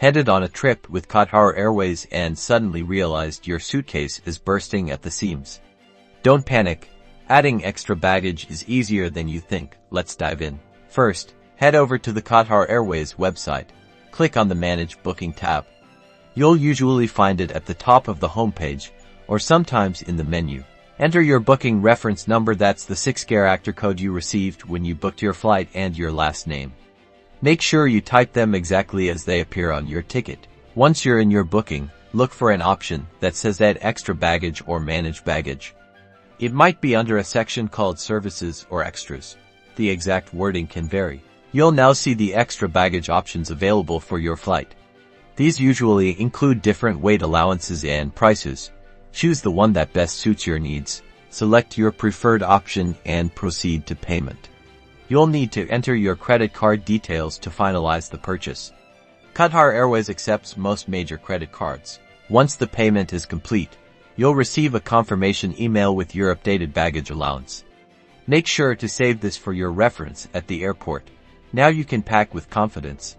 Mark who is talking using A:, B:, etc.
A: Headed on a trip with Qatar Airways and suddenly realized your suitcase is bursting at the seams? Don't panic. Adding extra baggage is easier than you think. Let's dive in. First, head over to the Qatar Airways website. Click on the Manage Booking tab. You'll usually find it at the top of the homepage, or sometimes in the menu. Enter your booking reference number, that's the 6-character code you received when you booked your flight, and your last name. Make sure you type them exactly as they appear on your ticket. Once you're in your booking, look for an option that says Add Extra Baggage or Manage Baggage. It might be under a section called Services or Extras. The exact wording can vary. You'll now see the extra baggage options available for your flight. These usually include different weight allowances and prices. Choose the one that best suits your needs. Select your preferred option and proceed to payment. You'll need to enter your credit card details to finalize the purchase. Qatar Airways accepts most major credit cards. Once the payment is complete, you'll receive a confirmation email with your updated baggage allowance. Make sure to save this for your reference at the airport. Now you can pack with confidence.